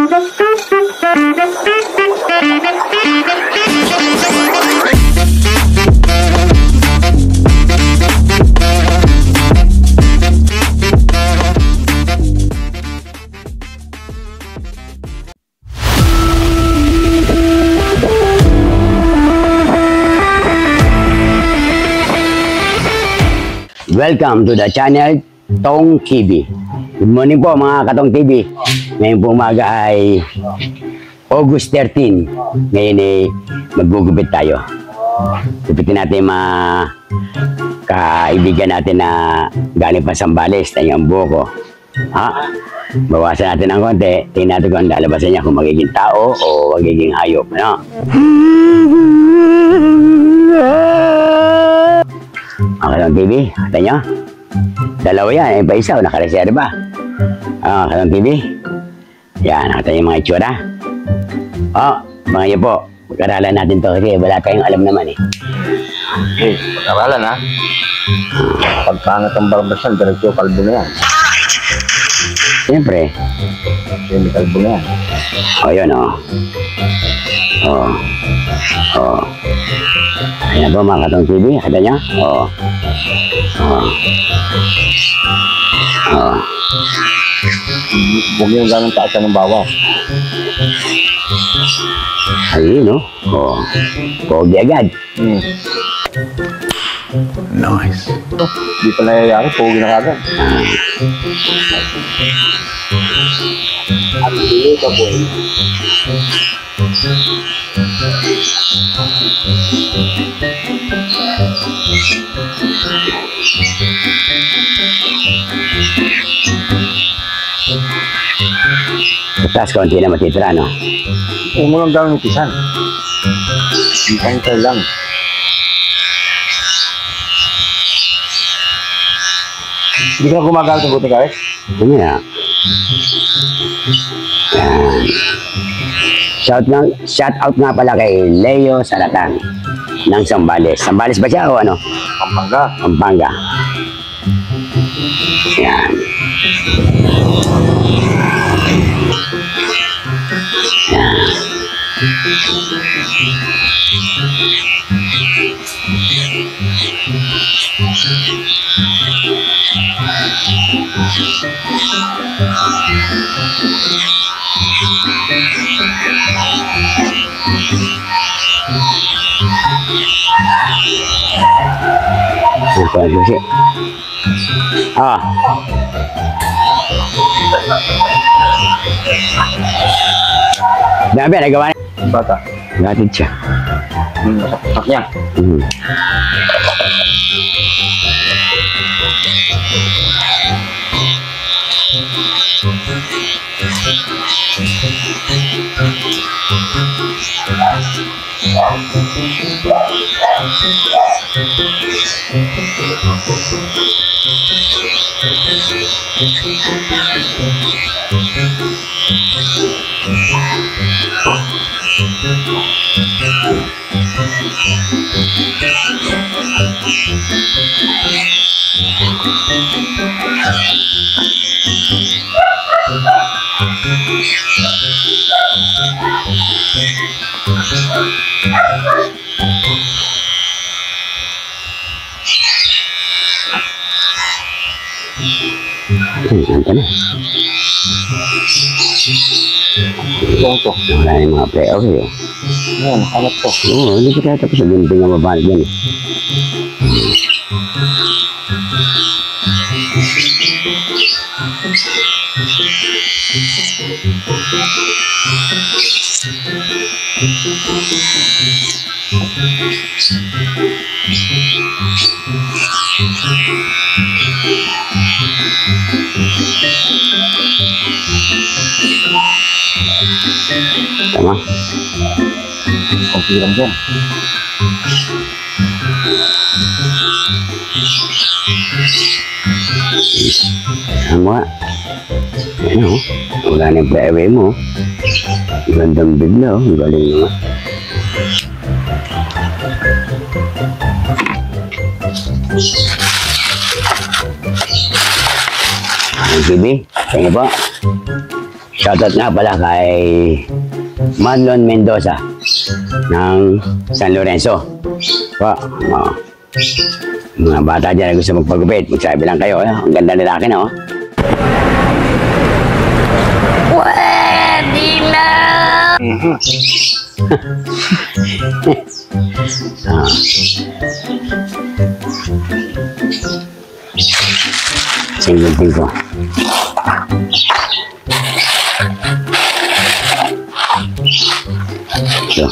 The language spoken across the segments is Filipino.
Welcome to the channel Tong TV. Good morning po mga Katong TV. Ngayon po umaga ay August 13. Ngayon ay maggugupit tayo. Gupitin natin mga kaibigan natin na galing pa Sambales, tayong buko. Bawasan natin ng konti. Tingnan natin kung lalabasan niya kung magiging tao o magiging hayop. No? Katong TV, kata nyo? Dalawa yan, pa isa o nakareserba. Katong TV. Yan, nakita nyo mga itsura. Mga nyo po, pag-aralan natin to kasi wala tayong alam naman eh. Okay, pag-aralan ha. Pagpangat ang barbasan, diretso kalbo na yan. Siyempre. Siyempre kalbo na yan. Yun Ayan po mga Katong TV, kata nyo? Huwag yung ganang taasan ng bawas. Ayun, no? Pogi agad. Nice. Di pa nangyayari, pogi na kagad. Ang dili ka po. Tapos konti na matitira, no? Huwag mo lang gawin itisan. Hintay lang. Hindi ka gumagamit ng buti kahit? Ano yan? Shout out nga pala kay Leo Salatan ng Sambales. Sambales ba siya o ano? Pampanga. Pampanga. Yan. Dami, nagawa na. Bata. Gatid siya. Masak niya. Wala yung mga playoff eh. Ayan, nakalat to. Oo, hindi ko tapos sa gunting ang mabalik yan eh. Tama? Okay lang dyan. Ang mga ano, wala na yung playway mo. Gandang bigla, ang galing naman. Ang TV, tingin po. Shoutout nga pala kay Marlon Mendoza ng San Lorenzo. Po, mga bata dyan na gusto magpagupit, magsabi lang kayo. Ang ganda nila akin, oh. Pwede na! Singgunting ko. Ito.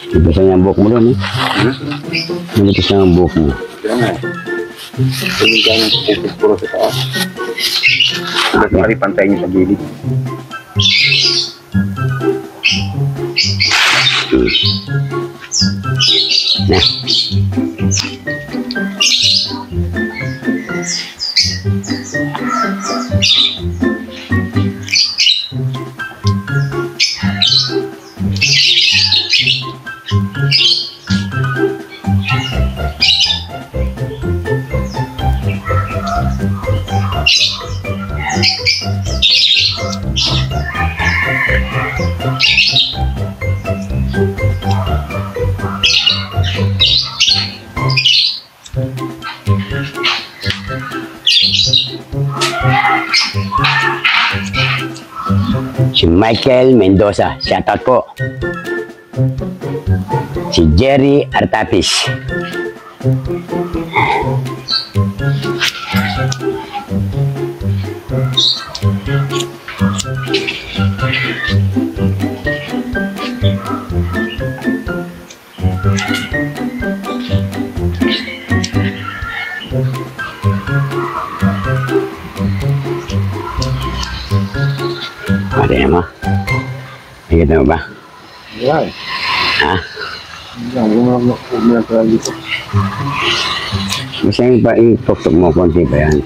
Ibasa niya ang buhok mo doon, eh. Nalipas na ang buhok mo. Kaya nga. Hindi ka nang focus puro sa taas. Hanggang sa pantay niyo sa gilid. Na. Si Michael Mendoza, shoutout po. Si Jerry Artatis. Ada mo? Nakikita mo ba? Yan. Ha? Yan. Huwag mo lang pala dito. Basta yung ituktok mo, konti pa yan.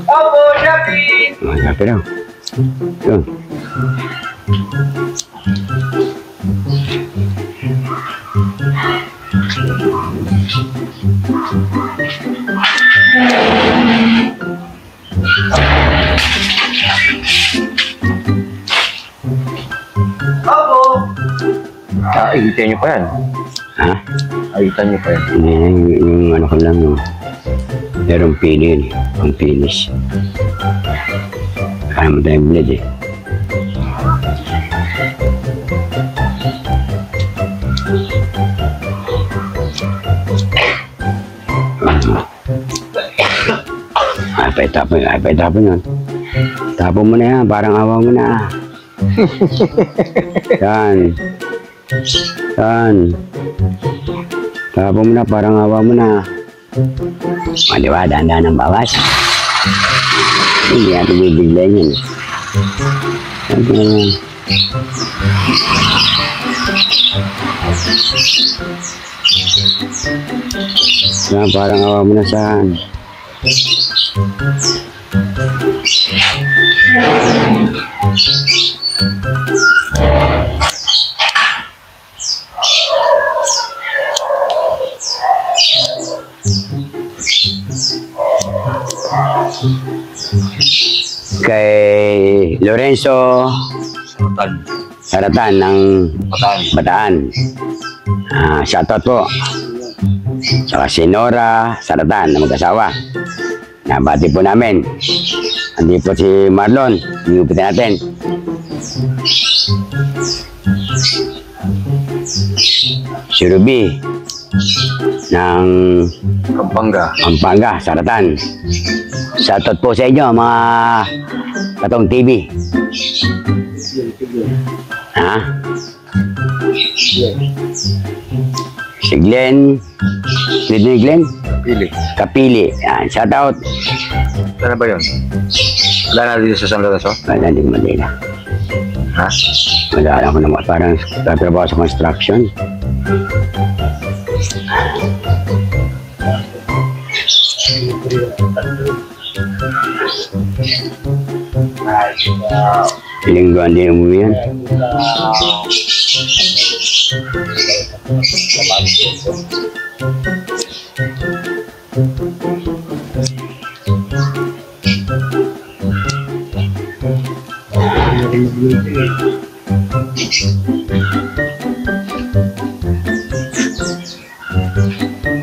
Opo, Shopee! Kape daw. Yun. Opo! Ayitan niyo pa yan. Ha? Ayitan niyo pa yan. Hindi, yung ano ko lang, yung merong pili yun, ang finish. Kaya mo tayong blade, eh. Ay, tapon yun. Tapon mo na yan, parang awa mo na. Yan. Yan. Tapon mo na, parang awa mo na. Di ba, dahan-dahan ang bawas. Hindi natin bibiglayin yun. Sabi na yan. Yan, parang awa mo na saan. Kay Lorenzo Saratan ng Bataan. Shoutout po. Saka si Nora Saratan na mag-asawa. Nabati po namin. Andi po si Marlon. Iupitin natin. Si Ruby ng Pampanga, Saratan. Shoutout po sa inyo, mga Katong TV. Ha? Si Glenn. Glenn? Pili. Kapili. Yan, shout out. Sana ba yun? Wala na dito sa San Lorenzo? Wala din Manila. Ha? Wala lang ko naman. Parang tatrabaho sa construction. Lingguan din umuwi yan.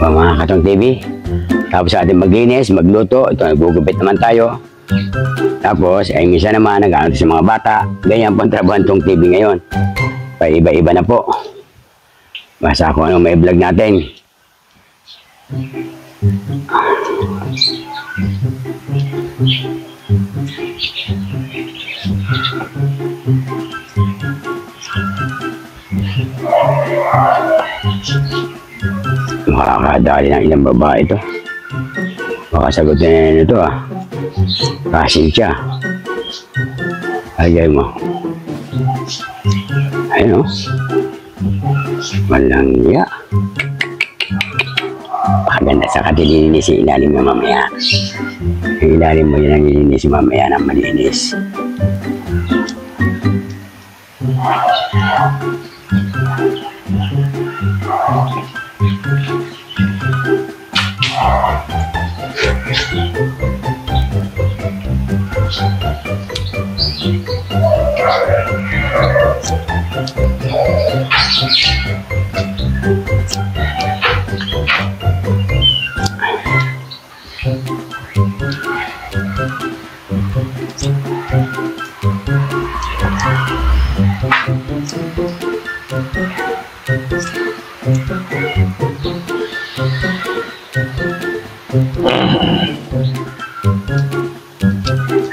Mga Katong TV, tapos sa ating maglinis, magluto, ito nagugupit naman tayo. Tapos, ay minsan naman nag-ano sa mga bata. Ganyan po ang trabaho ng TV ngayon. Paiba-iba na po. Basta kung ano may vlog natin. Makakadali ng ilang babae ito. Makasagutin na ito ah. Kasin siya. Ayay mo. Ayun o. Walang niya. Pakaganda sa kadilinis yung ilalim mo mamaya. Yung ilalim mo yun ang ilinis mamaya ng malinis.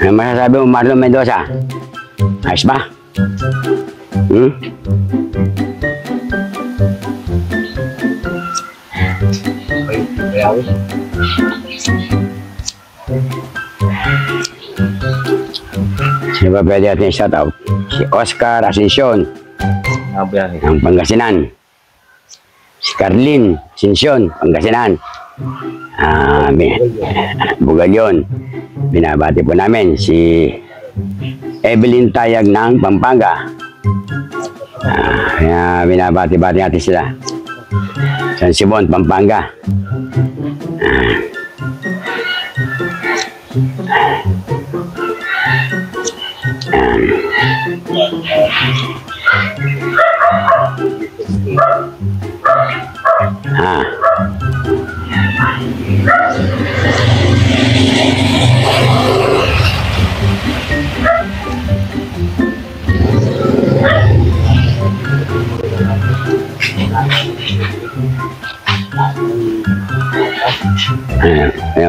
Ano masasabi mo, Marlon Mendoza? Ayos ba? Sino ba pwede natin shoutout? Si Oscar Ascension ng Pangasinan. Si Carlin Ascension, Pangasinan. Bugalyon. Binabati po namin si Evelyn Tayag ng Pampanga. Binabati-bati natin sila. San Simon, Pampanga.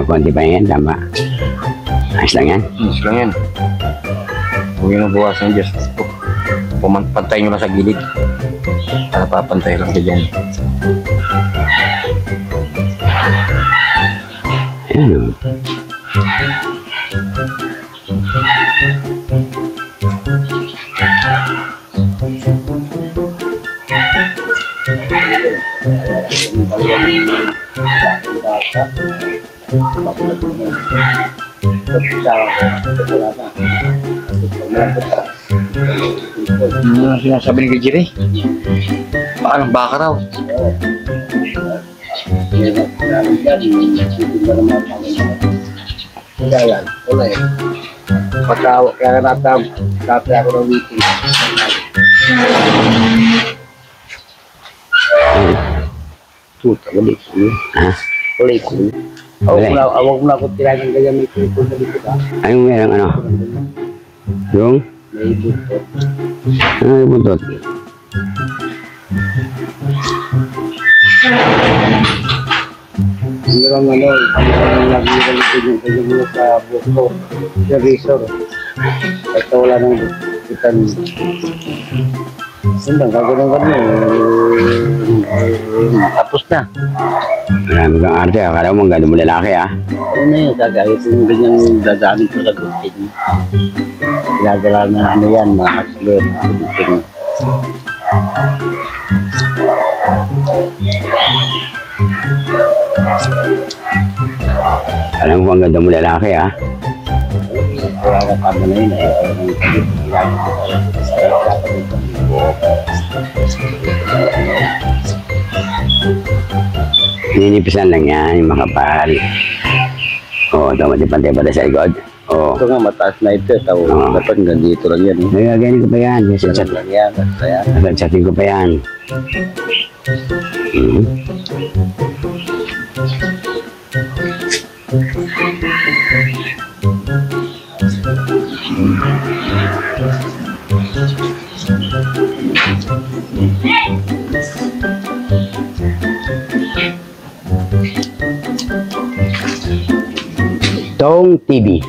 Konti pa yan, tama. Ayos lang yan. Ayos lang yan. Huwag yun ang buwasan dyan. Pantay nyo lang sa gilid. Para papantay lang dyan. Ayan o. Ano sinasabi ni Gajiri? Parang baka raw. Kaya wala eh. Pagka kaya natam, dati ako ng meeting. Tuta, balik ko. Balik ko. Awag mo na ako tirahan ng ganyan may tripod na dito ka. Ayong merang ano? Yung? May butot. Ano yung buntot? Hindi lang ano, ang nag-iwan yung ganyan mo sa buto. Sa resor. Ito wala nang butan. Hindi, gagawin. Tapos na. Marami kang arte. Akala mo ang ganda mo lalaki ah. Ano na yun, gagawin kung ganyan dadaanin ko sa gutin. Ginagala na ano yan, mga hustler. Gutin. Alam mo ang ganda mo lalaki ah. Kaya na tama na yun eh. Ninipisan lang yan, yung makapal. Oo, tama di pantay-pantay sa likod. Oo. Ito nga, mataas na ito. Dapat hanggang dito lang yan. Nagagaling ko pa yan. Ganun lang yan. Nagsasatin ko pa yan. Tong TV.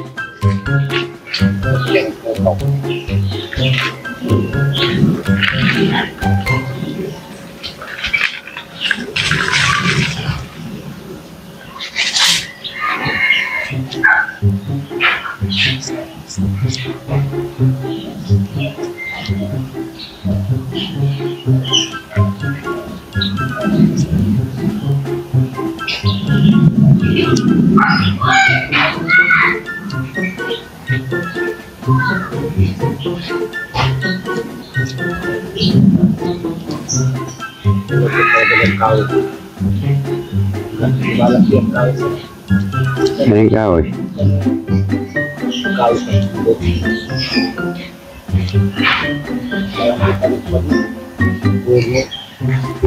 Maling kahoy.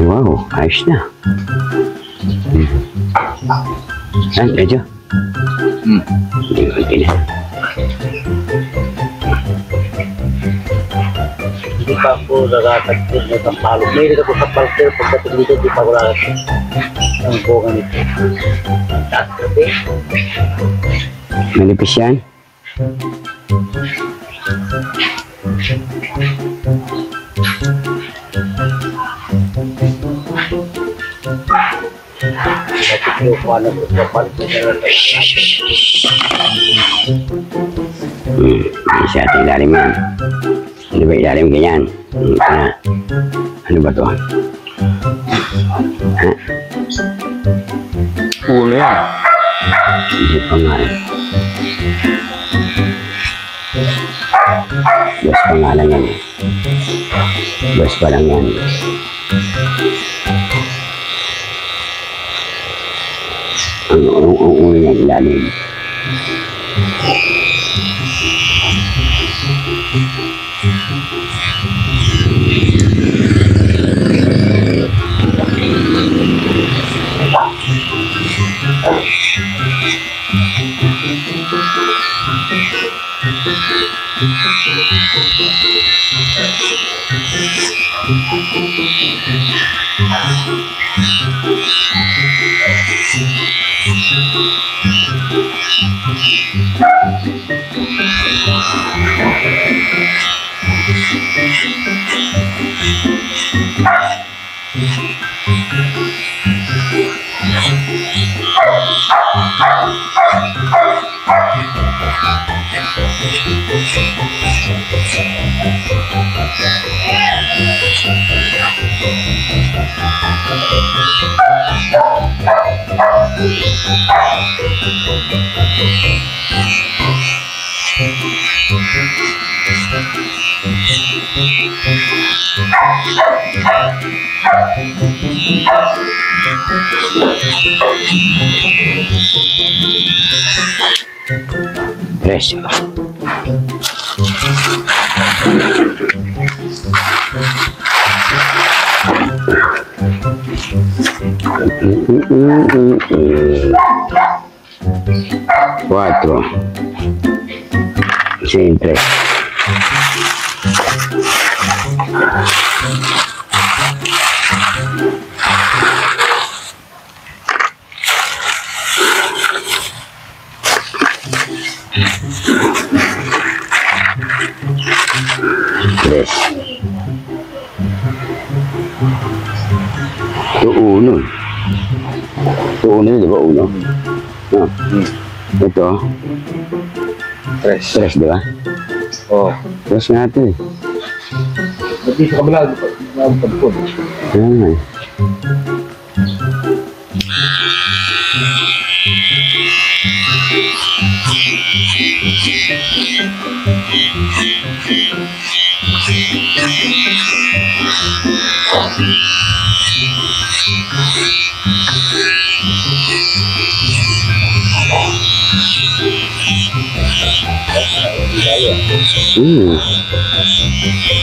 Wow, ayos na. Saan, medyo? Hindi ko na. Hindi pa ako nakakatid na tampalo. May hindi ako sa palter. Pagdating dito, hindi pa ako nakakatid. Ang bunga nito. Tatlabi. Manipis yan? Dapat yung kuha na ito sa palter. Isa ating ilalim yan. Ano ba ilalim ganyan? Ano ba to? Ha? Ulo yan. Hindi pa nga eh. Bus pa nga lang yan. Bus pa lang yan. Ang ulo niya ilalim. Preso. Cuatro. Siempre. Tres. Ito uno, di ba? Uno. No. Ito, Tres. tres, di ba? Oo. Tres nga ito eh. Dito sa kabila. Nagpagpun. Ayan nga eh.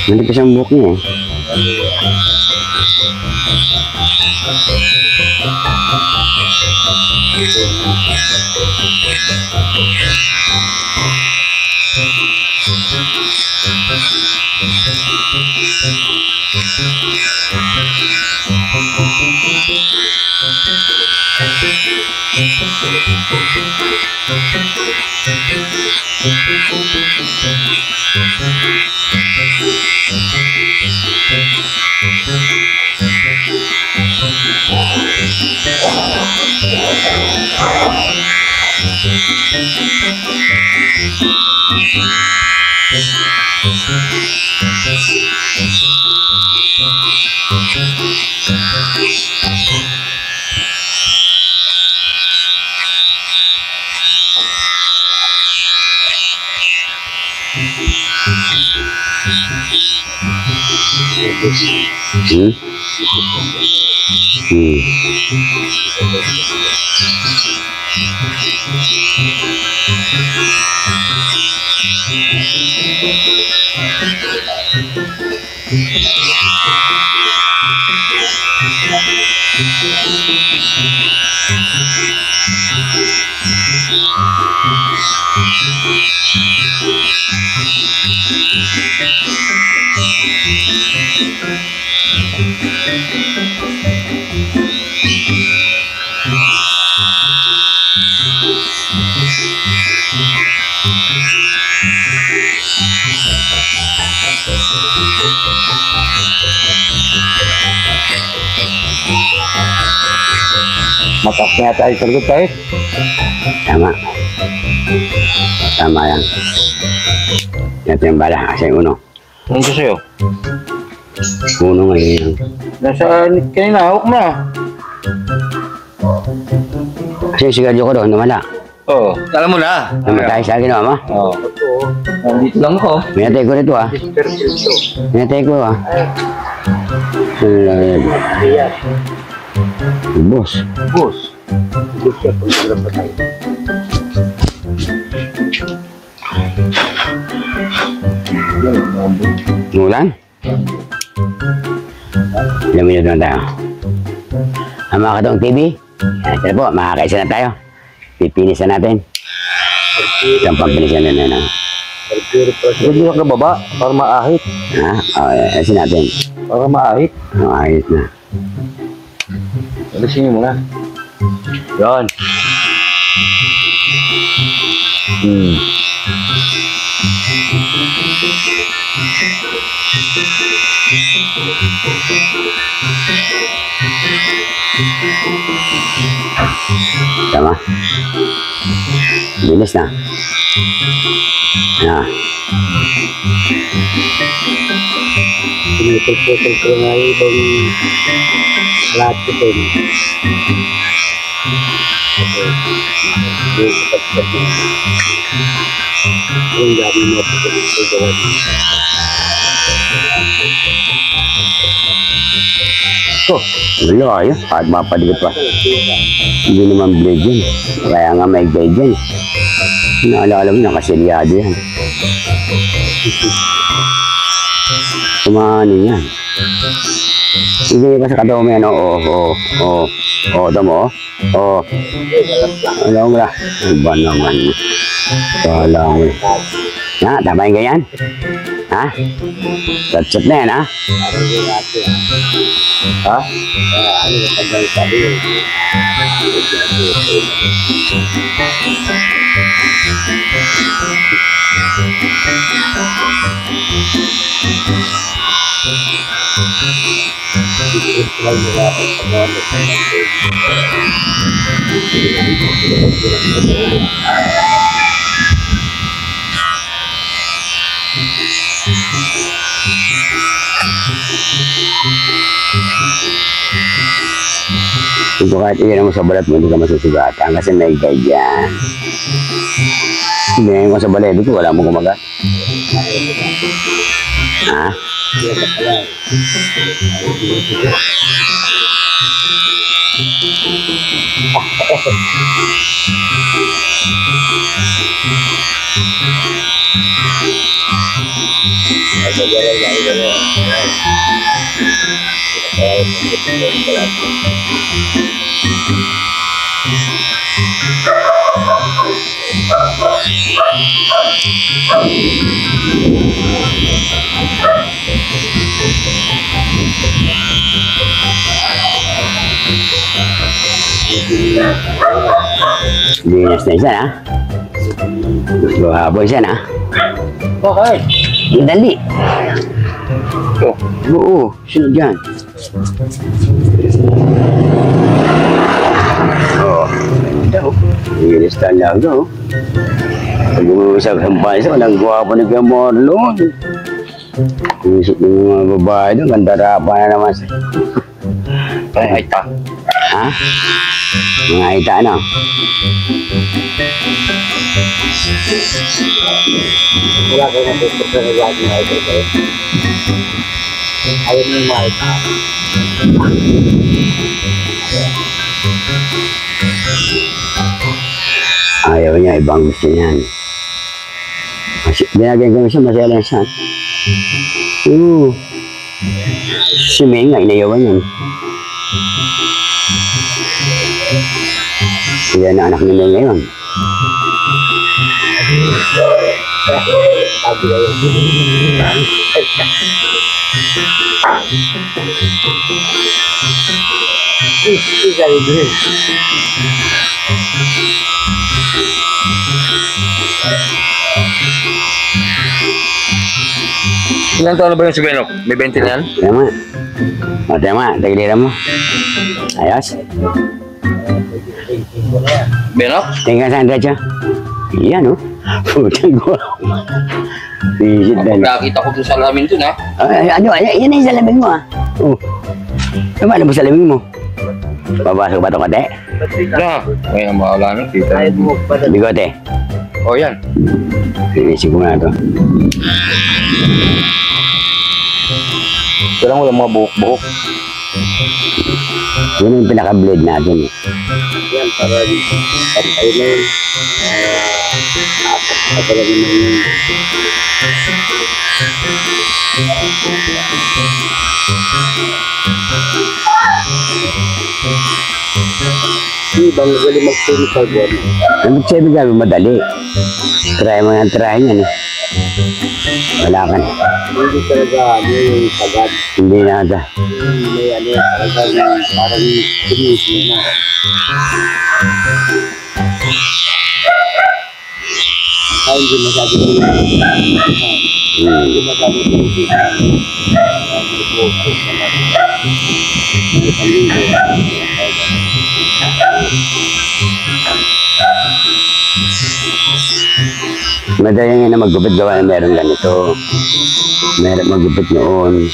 Manipis ang buhok niya eh. Mataas na yata yung target tayo. Tama. Tama yan. Ito yung bala, kasi uno. Ano ko sa'yo? Uno ngayon. Nasa kanina, hawak mo na. Kasi yung sigarilyo ko doon, namala. Oo. Alam mo na. Namatay sa akin, ama. Oo. Nandito lang ako. Minatay ko rito, ah. Minatay ko, ah. Boss. Bus. Bus siya kung saan patay. Mulan? Ilang minuto na tayo. Ang mga katong TV, ito po, makakaisa na tayo. Pipinis na natin. Isang pampinisan na na. Hindi ka baba para maahit. Ha? O, alisin natin. Para maahit. O, ayos na. Alisin mo na. Yan. Tama. Bilis na. Na. Pinutol-putol ko nga ibang lahat ko din. Yung dami mo po gawa dito. Oh, wala yun. Kahit mapadigot pa. Hindi naman blade yun. Kaya nga may guide yan. Naalala mo, nakasilyado yan. Kumano yan. Hindi pa sa katawa mo yan. Tamo. Alam mo ba? Iba naman. Kala mo. Ha? Tama yung ganyan? Ha? Chat na yan, ha? Parang yung natin. Ha? Ano yung pagkain sabi yun? Ito kahit iyan mo sa balat mo, hindi ka masusugatan kasi may guide yan. Hindi mo sa balat, ito wala mo kumagat. Ha? Linis na isa, ha? Gusto hapon siya, ha? Okay. Dali. Ito. Oo, sunod yan. Oo. Ito. Linis talaga, oh. Pag umusap sa bansa, walang guwapo ni Marlon. Isip ng mga babae doon, ganda-rapa na naman. Ay, ta. Ha? Mga ita, ano? Wala kayo na gusto sa nagawa niya ito kayo. Ayaw mo yung makita. Ayaw niya, ibang gusto niyan. Binagyan ko siya, masaya lang siya. Oo. Si May nga, inayawan yan. Yan na anak ni May ngayon. Sabi kayo. Sabi ko. Ilan taon na ba yung si Benok? May 20 na yan? Tama. O, tama. Tagiliran mo. Ayos. Benok? Tingnan saan siya. Yan, oh. Putang ko. Visit na. Nakakita ko doon sa alamin doon, ha? Ano, yan na yung salaming mo, ah. Oh. Tama na ba salaming mo? Papasok ba ito kate? Na. Ay, wala na. Kita Kahit mo pa na. Bigote. O, yan. Inisip ko nga ito. Ito lang walang mga buhok-buhok. Yun yung pinaka-blade natin, eh. Yan, para pantay na yun. Kapag naman yun. Ibang magaling mag-chemical buwan. Ang magsabi gabi, madali. Try mo yan, try yan, eh. Wala ka na. Hindi talaga ano yung sagad. Hindi na ata. May ano talagang parang tumisip na. Kaya hindi masyado hindi masyado tumisip na. May focus naman. May pamilya. Madali nga na maggupit gawa na meron ganito. Meron maggupit noon.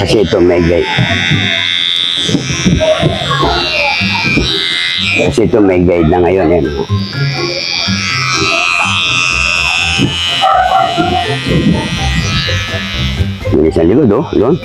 Kasi ito may guide. Kasi ito may guide na ngayon. Yan. Bilis ang likod, oh. Doon.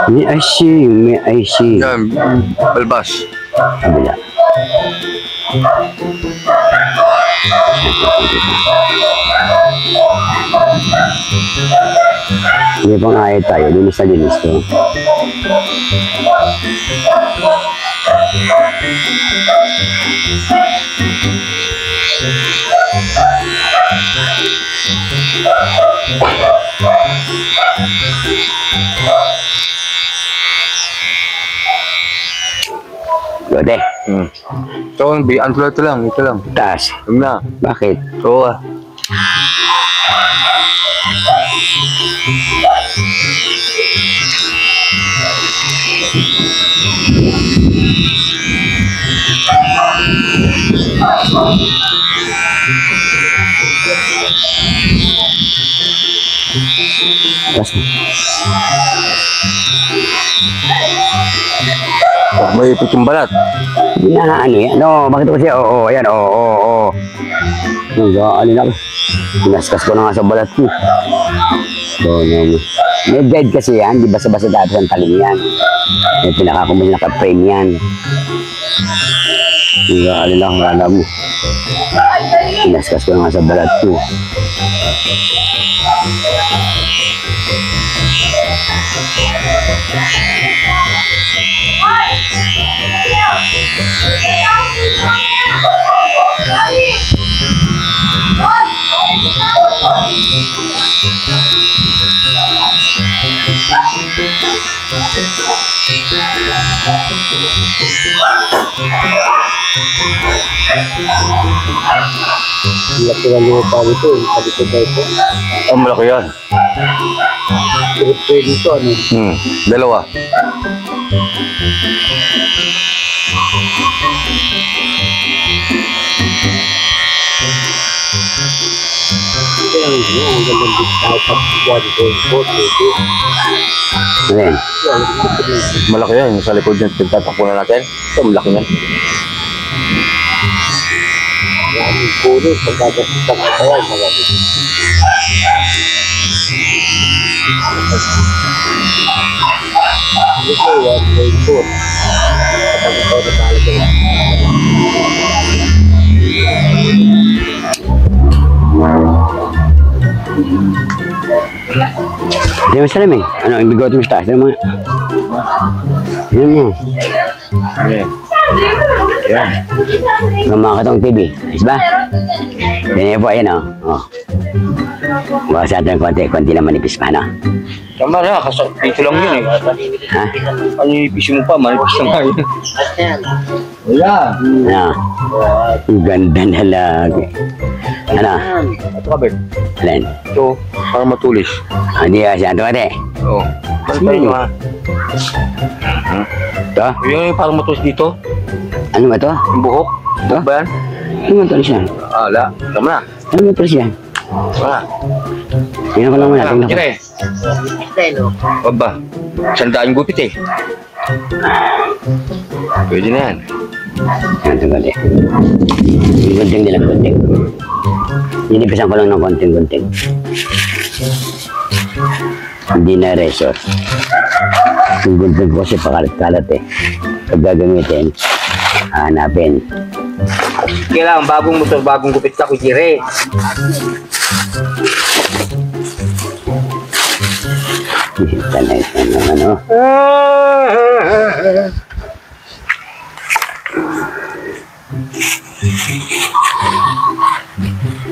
May I see, may I see. Yan, balbas. Kabila. Hindi pa nga tayo, linis na linis to. Gode, So, ito lang, ito lang. taas. Huwag na. Bakit? So, Taas mo. may ipit yung balat. Hindi na ano yan. No, bakit ko siya? Oo, ayan, oo. Nag-aalin ako. Pinaskas ko na nga sa balat ko. So, may guide kasi yan. Di basa-basa dati ang talim yan. May pinakakumbay naka-frame yan. Nag-aalin ako, kala mo. Pinaskas ko na nga sa balat ko. Laki ng lupa dito, sa likod na ito. Ang malaki yan. Pwede dito, ano? Dalawa. Kaya ang gandang dito tayo sa buwan dito. Pwede. Ano yan? Malaki yan. Sa likod yung pinatapunan natin. Ito, malaki yan. Maraming puno, pagkagasit sa kaya, maraming. Ito, 1.4. Kapag ito na talaga yan. Hindi mo salam eh. Ano, ang bigot mo sa taas. Ano mo? Ano mo? Yan. Yan. Mga katong TV. Ayos ba? Ganyan po, ayan o. Bawas natin konti lang manipis pa, no? Tama na, kasi dito lang yun eh. Ha? Ano yung ipis mo pa, manipis na nga yun. At yan. Wala. Ano? Ang ganda na lagi. Ano? Ito ka, Bert. Alin? Ito, para matulis. Hindi ka siya. Ito ate. Oo. Pantay nyo ha. Ito? Yung parang matulis dito. Ano ba ito? Yung buhok. Ito? Ba yan? Ano ba ito siya? Ala. Tama na. Ano ba ito siya? Wala. Tingnan ko lang muna. Tingnan ko. Kira eh. Ito, no? Wag ba? 100 gupit eh. Pwede na yan. Tingnan ito konti. Gunting nila gunting. Nilipisan ko lang ng konting-gunting. Hindi na resort. Yung gunting ko kasi pakalat-kalat eh. Pag gagamitin, hanapin. Kailangan bagong motor, bagong gupit sa kujire. Tanay na ano.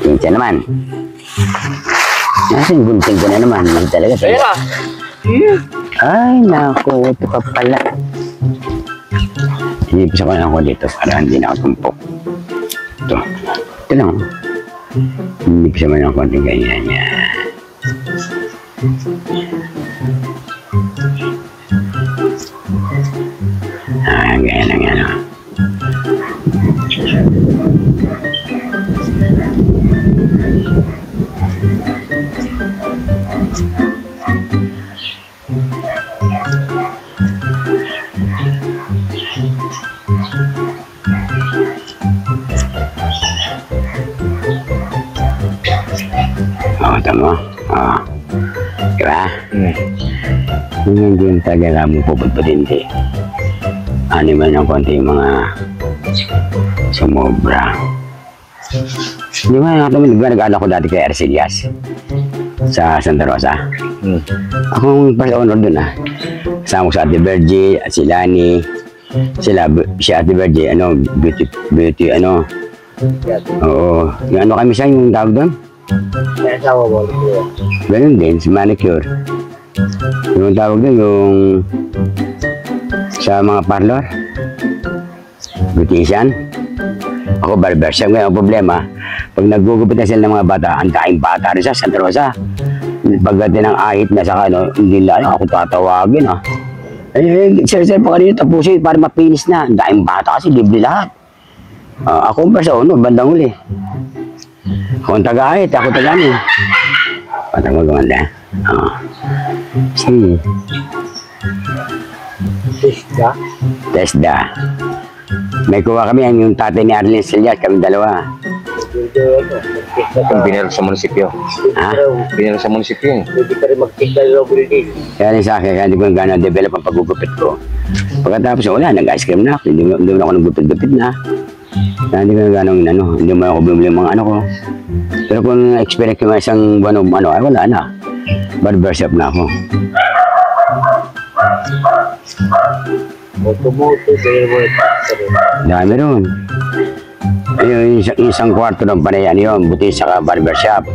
Pinsa naman. Nasaan gunting ko na naman? Hindi talaga. Kaya Ay, naku. Ito ka pala. Hinipisa ko lang ako dito para hindi na ako tumpok. Ito. Ito lang. Hinipisa mo ng konting ganyan yan. Ganyan lang yan. Tama. Hindi yung talaga kami puputputindi. Ano man ng konti yung mga sumobra. Di ba nag-ano ko dati kay Arcelias sa Santa Rosa? Ako ang first owner dun Kasama ko sa Ate Virgie at si Lani. Si Ate Virgie, beauty, Oo. Yung kami siya, yung tawag doon? May asawa mo. Ganun din, si manicure. Yung tawag doon, yung sa mga parlor. Beautician. Ako barbershop. Ngayon, ang problema, pag nagugupit na sila ng mga bata, ang daing bata rin sa Santa Rosa. Pagdating ng ahit na saka, hindi lang ako tatawagin, sir, pa kanina tapusin para mapinis na. Ang daing bata kasi, libre lahat. Ako ang sa bandang huli. Ako ang taga-ahit, ako taga-amin. Patang maganda. Sige. Tesda. May kuha kami yung tatay ni Arlene Celias, kami dalawa. Kung binero sa munisipyo. Binero sa munisipyo. Hindi ka rin mag-tignan ng building. Kaya rin sa akin, kaya hindi ko gano'n develop ang pagugupit ko. Pagkatapos, wala, nag-ice cream na ako. Hindi mo ako nagupit-gupit na. Kaya hindi ko gano'n, hindi mo ako bumili yung mga ko. Pero kung experience ko nga isang ay wala na. Barbershop na ako. Moto-moto, Dami ron. Ayun, isang kwarto ng panayan yun, buti sa barbershop.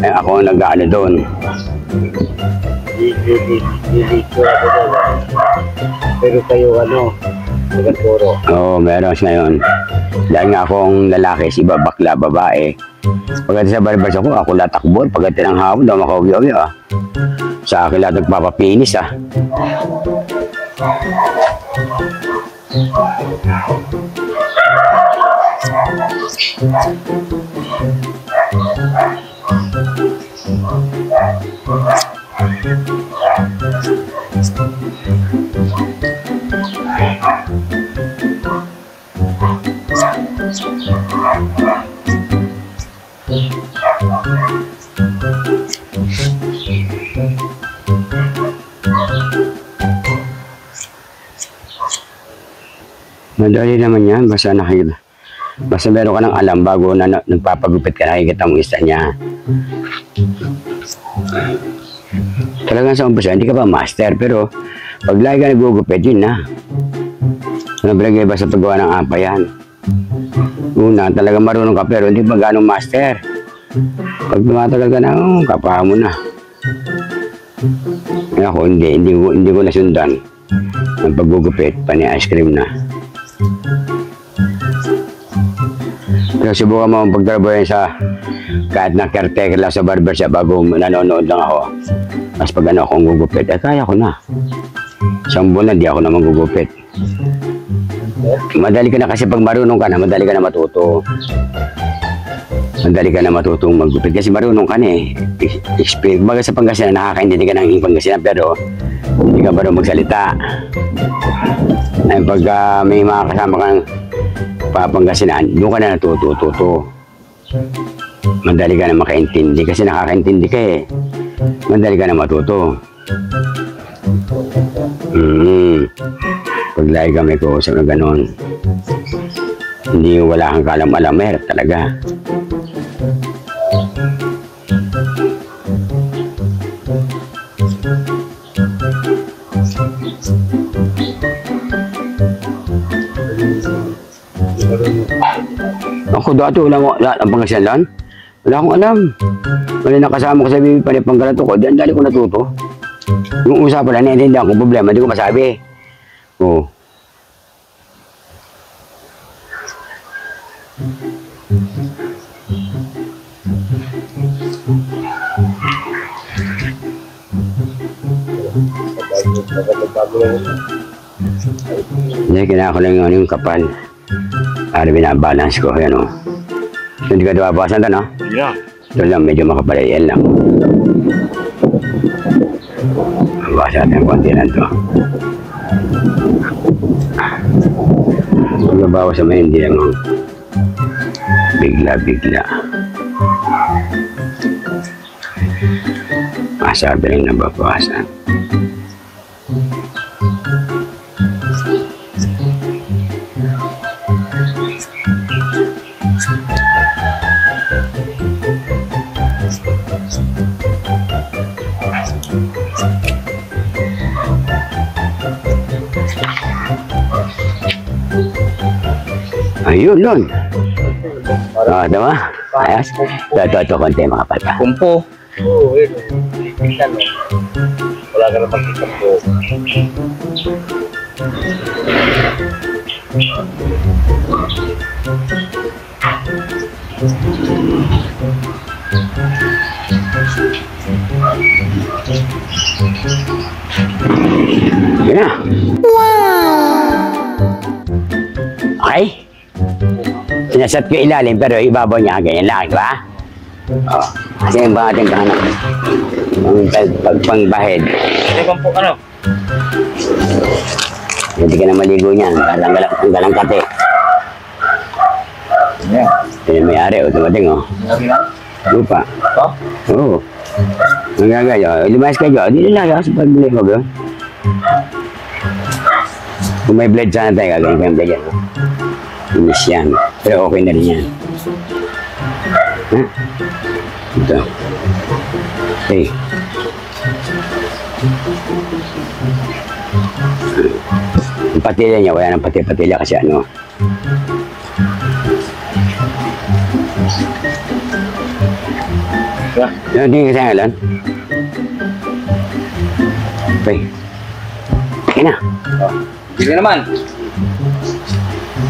Ako ang nag-ano doon. Pero kayo taga-turo. Oo, meron ngayon. Dahil nga akong lalaki, si bakla, babae. Pagdating sa barbershop ko, ako latakbol. Pagdating ng hapon, daw makauwi-uwi Sa akin lahat nagpapapinis Madali naman yan, basta meron ka ng alam bago na nagpapagupit ka, nakikita mo isa niya. Talagang sa umpisa, hindi ka pa master, pero pag lagi ka nagugupit, yun na. Nabalagay ba sa paggawa ng apa yan? Una, talagang marunong ka, pero hindi pa ganong master. Pag tumatagal ka na, kapaha mo na. Ako, hindi ko nasundan. Ang paggugupit, pani-ice cream na. Pero subukan mo ang pagtrabaho sa kahit na caretaker lang sa barbershop bago nanonood lang ako. Tapos pag akong gugupit, kaya ko na. Isang buwan na, di ako naman gugupit. Madali ka na kasi pag marunong ka na, madali ka na matuto. Madali ka na matutong maggupit kasi marunong ka na Baga sa Pangasinan, nakakaintindi ka ng Pangasinan pero hindi ka marunong magsalita. Ay pag may mga kasama kang Pangasinan, doon ka na natututo. Madali ka na makaintindi kasi nakakaintindi ka Madali ka na matuto. Pag lagi ka may kausap na gano'n, hindi wala kang kalam-alam, mahirap talaga. Ako dati wala ang Pangasinan. Wala akong alam. Wala nakasama ko sa bibi panipanggalanto ko. Diyan dali ko natuto. Yung usapan na naiintindihan ko problema, hindi ko masabi. Hindi, kailangan ko lang yung kapal. Para binabalance ko, Hindi ka dumabawasan ito, Yeah. Ito lang, medyo makapal. Yan lang. Bawasan natin konti lang ito. Magbabawas naman hindi lang bigla-bigla. Masabi rin nababawasan. Ayun, nun. Tama? Ayos. Ito, konti mga palpa. Kumpo. Oo, yun. Tingnan mo. Wala ka na makita po. Yun na. Okay? Sinasat ko ilalim pero ibabaw niya ganyan lang, di ba? Oh, kasi yung mga ating kahanap. Pagpangbahid. Ito kumpo ano? Hindi ka na maligo niyan. Galang kate. Yan. Ito yung may-ari, dumating, oh. Lagi na? Lupa. Ito? Oo. Ang gagaya, lumayas kayo. Di na lang sa pagbili mo, bro. Kung may blade sana tayo, gagawin ko yung blade yan. Inis yan. Pero okay na rin yan. Ha? Ito. Okay. Yung patila niya, wala nang pati-patila kasi ano. Yung tingin ka sa ngalan? Okay. Okay na. Sige naman.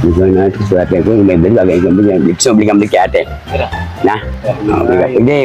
Ito na ito sa atin ko. May balik, bagay ko. Gusto balik ang balik kay ate. Tira. Na? Okay. Hindi.